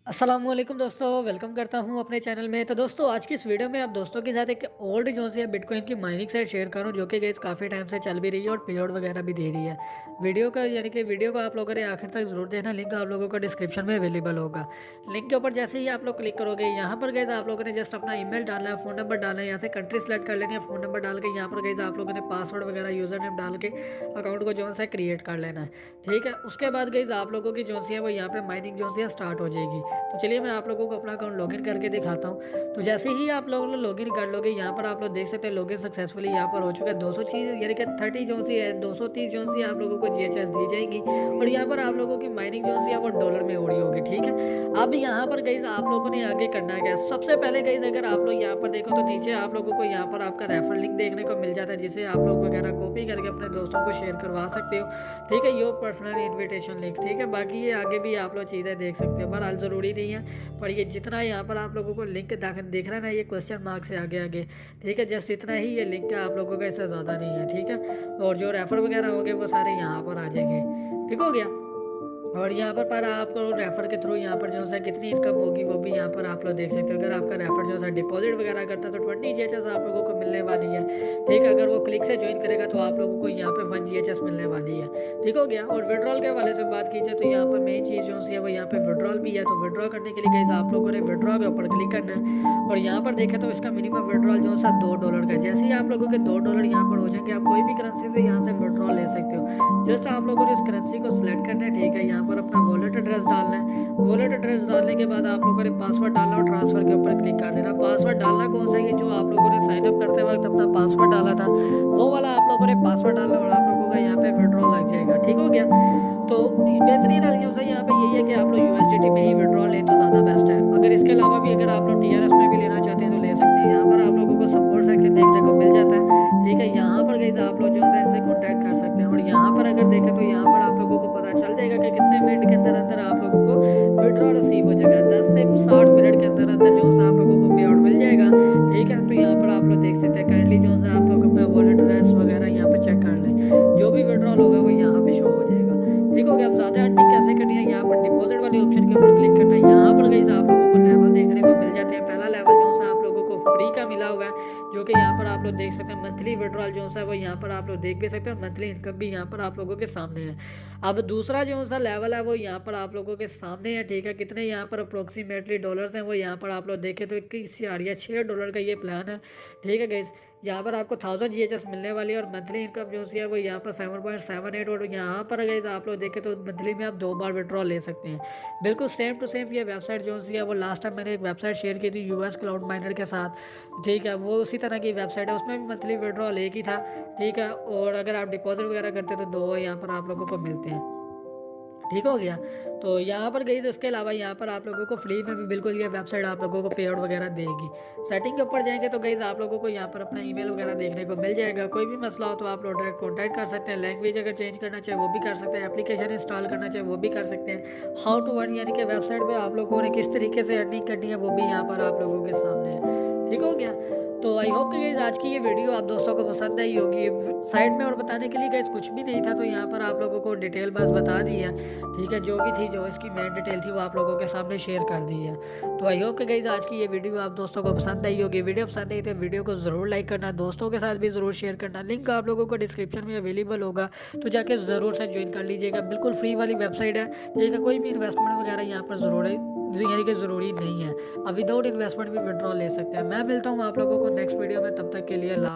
अस्सलामुअलैकुम दोस्तों, वेलकम करता हूं अपने चैनल में। तो दोस्तों आज की इस वीडियो में आप दोस्तों के साथ एक ओल्ड जो सी है बिटकॉइन की माइनिंग साइट शेयर करूं जो कि गाइस काफ़ी टाइम से चल भी रही है और पेआउट वगैरह भी दे रही है। वीडियो का यानी कि वीडियो को आप लोगों ने आखिर तक जरूर देखना। लिंक आप लोगों को डिस्क्रिप्शन में अवेलेबल होगा। लिंक के ऊपर जैसे ही आप लोग क्लिक करोगे यहाँ पर गाइस आप लोगों ने जस्ट अपना ईमेल डालना है, फ़ोन नंबर डालना है, यहाँ से कंट्री सेलेक्ट कर लेनी है, फ़ोन नंबर डाल के यहाँ पर गाइस आप लोगों ने पासवर्ड वगैरह यूज़र नेम डाल के अकाउंट को जो सा क्रिएट कर लेना है। ठीक है, उसके बाद गाइस आप लोगों की जो सी है वो यहाँ पर माइनिंग जो सी है स्टार्ट हो जाएगी। तो चलिए मैं आप लोगों को अपना अकाउंट लॉगिन करके दिखाता हूँ। तो जैसे ही आप लोग लॉगिन कर लोगे यहाँ पर आप लोग देख सकते हैं लॉगिन सक्सेसफुली यहाँ पर हो चुका है। 200 चीज़ यानी कि 30 जो सी है 230 जो सी आप लोगों को जीएचएस दी जाएगी और यहाँ पर आप लोगों की माइनिंग जो सी है वो डॉलर में हो रही होगी। ठीक है, अब यहाँ पर गाइस आप लोगों ने आगे करना है। सबसे पहले गाइस अगर आप लोग यहाँ पर देखो तो नीचे आप लोगों को यहाँ पर आपका रेफर लिंक देखने को मिल जाता है जिसे आप लोग वगैरह कॉपी करके अपने दोस्तों को शेयर करवा सकते हो। ठीक है, योर पर्सनल इन्विटेशन लिंक। ठीक है, बाकी ये आगे भी आप लोग चीज़ें देख सकते हो, बहरहाल ज़रूरी नहीं है, पर ये जितना यहाँ पर आप लोगों को लिंक दिख रहा है ना, ये क्वेश्चन मार्क से आगे आगे। ठीक है, जस्ट इतना ही ये लिंक है आप लोगों का, इससे ज़्यादा नहीं है। ठीक है, और जो रेफर वगैरह होंगे वो सारे यहाँ पर आ जाएंगे। ठीक हो गया, और यहाँ पर आपको रेफर के थ्रू यहाँ पर जो है कितनी इनकम होगी वो भी यहाँ पर आप लोग देख सकते हो। अगर आपका रेफर जो है डिपॉजिट वगैरह करता है तो 20 जीएचएस आप लोगों को मिलने वाली है। ठीक है, अगर वो क्लिक से ज्वाइन करेगा तो आप लोगों को यहाँ पे 1 जीएचएस मिलने वाली है। ठीक हो गया, और विड्रॉल के हवाले से बात कीजिए तो यहाँ पर मेन चीज़ जो है वो यहाँ पे विड्रॉल भी है। तो विड्रॉ करने के लिए गाइस आप लोगों ने विड्रॉ के ऊपर क्लिक करना है और यहाँ पर देखें तो इसका मिनिमम विड्रॉल जो है $2 का है। जैसे ही आप लोगों के $2 यहाँ पर हो जाएंगे आप कोई भी करेंसी से यहाँ से विड्रॉल ले सकते हो। जस्ट आप लोगों ने इस करेंसी को सिलेक्ट करना है। ठीक है, यहाँ पर अपना वॉलेट एड्रेस डालना है। वॉलेट एड्रेस डालने के बाद आप लोगों ने पासवर्ड डालना और ट्रांसफर के ऊपर क्लिक कर देना। पासवर्ड डालना कौन सा है, जो आप लोगों ने साइन अप करते वक्त अपना पासवर्ड डाला था वो वाला आप लोगों ने पासवर्ड डालना और आप लोगों का यहाँ पे विड्रॉल लग जाएगा। ठीक हो गया, तो बेहतरीन यहाँ पे यही है कि आप लोग यूएसडीटी में ही विड्रॉल लें तो ज़्यादा बेस्ट है। अगर इसके अलावा भी अगर आप लोग टीआरएस में भी लेना चाहते हैं तो ले सकते हैं। यहाँ पर आप लोगों को सपोर्ट सेक्शन देखने को मिल जाता है। ठीक है, यहाँ पर गाइस आप लोग जो है इनसे कॉन्टैक्ट कर सकते हैं और यहाँ पर अगर देखें तो यहाँ पर आप लोगों को पता चल जाएगा कि कितने मिनट के अंदर अंदर आप लोगों को विड्रॉ रिसीव हो जाएगा। 10 से 60 मिनट के अंदर अंदर जो है आप लोगों को पे आउट मिल जाएगा। ठीक है, तो यहाँ पर आप लोग देख सकते हैं काइंडली जो है आप लोग अपना वॉलेट एड्रेस वगैरह यहाँ पे चेक कर लें। जो भी विड्रॉल होगा वो यहाँ पे शो हो जाएगा। ठीक हो गया, अब ज़्यादा अर्निंग कैसे करनी है, यहाँ पर डिपॉजिट वाले ऑप्शन के ऊपर क्लिक करना है। यहाँ पर गाइस आप लोगों को लेवल देखने को मिल जाते हैं। पहला लेवल जो है आप लोगों को फ्री का मिला हुआ है जो कि यहाँ पर आप लोग देख सकते हैं। मंथली विड्रॉल जो है वो यहाँ पर आप लोग देख भी सकते हैं और मंथली इनकम भी यहाँ पर आप लोगों के सामने है। अब दूसरा जो सा लेवल है वो यहाँ पर आप लोगों के सामने है। ठीक है, कितने यहाँ पर अप्रोक्सीमेटली डॉलर्स हैं वो यहाँ पर आप लोग देखें तो 21,600 का ये प्लान है। ठीक है गाइस, यहाँ पर आपको 1000 जीएचएस मिलने वाली है और मंथली इनकम जो है वो यहाँ पर 7.78 और यहाँ पर गाइस आप लोग देखें तो मंथली में आप 2 बार विड्रॉल ले सकते हैं। बिल्कुल सेम टू सेम ये वेबसाइट जो है वो लास्ट टाइम मैंने एक वेबसाइट शेयर की थी यूएस क्लाउड माइनर के साथ। ठीक है, वो उसी तरह की वेबसाइट है, उसमें भी मंथली विड्रॉल एक ही था। ठीक है, और अगर आप डिपॉजिट वगैरह करते तो 2 यहाँ पर आप लोगों को मिलते हैं। ठीक हो गया, तो यहाँ पर गई इसके अलावा यहाँ पर आप लोगों को फ्री में भी बिल्कुल ये वेबसाइट आप लोगों को पे आउट वगैरह देगी। सेटिंग के ऊपर जाएंगे तो गाइस आप लोगों को यहाँ पर अपना ईमेल वगैरह देखने को मिल जाएगा। कोई भी मसला हो तो आप लोग डायरेक्ट कॉन्टैक्ट कर सकते हैं। लैंग्वेज अगर चेंज करना चाहे वो भी कर सकते हैं। एप्लीकेशन इंस्टॉल करना चाहे वो भी कर सकते हैं। हाउ टू अर्न यानी कि वेबसाइट पर आप लोगों ने किस तरीके से अर्निंग करनी है वो भी यहाँ पर आप लोगों के सामने है। ठीक हो गया, तो आई होप कि गाइस आज की ये वीडियो आप दोस्तों को पसंद आई होगी। साइड में और बताने के लिए गाइस कुछ भी नहीं था, तो यहाँ पर आप लोगों को डिटेल बस बता दी है। ठीक है, जो भी थी जो इसकी मेन डिटेल थी वो आप लोगों के सामने शेयर कर दी है। तो आई होप कि गाइस आज की ये वीडियो आप दोस्तों को पसंद आई होगी। वीडियो पसंद आई तो वीडियो को ज़रूर लाइक करना, दोस्तों के साथ भी ज़रूर शेयर करना। लिंक आप लोगों को डिस्क्रिप्शन में अवेलेबल होगा, तो जाके ज़रूर से ज्वाइन कर लीजिएगा। बिल्कुल फ्री वाली वेबसाइट है। ठीक है, कोई भी इन्वेस्टमेंट वगैरह यहाँ पर यानी कि ज़रूरी नहीं है। अब विदाउट इन्वेस्टमेंट भी विड्रॉल ले सकते हैं। मैं मिलता हूँ आप लोगों को नेक्स्ट वीडियो में, तब तक के लिए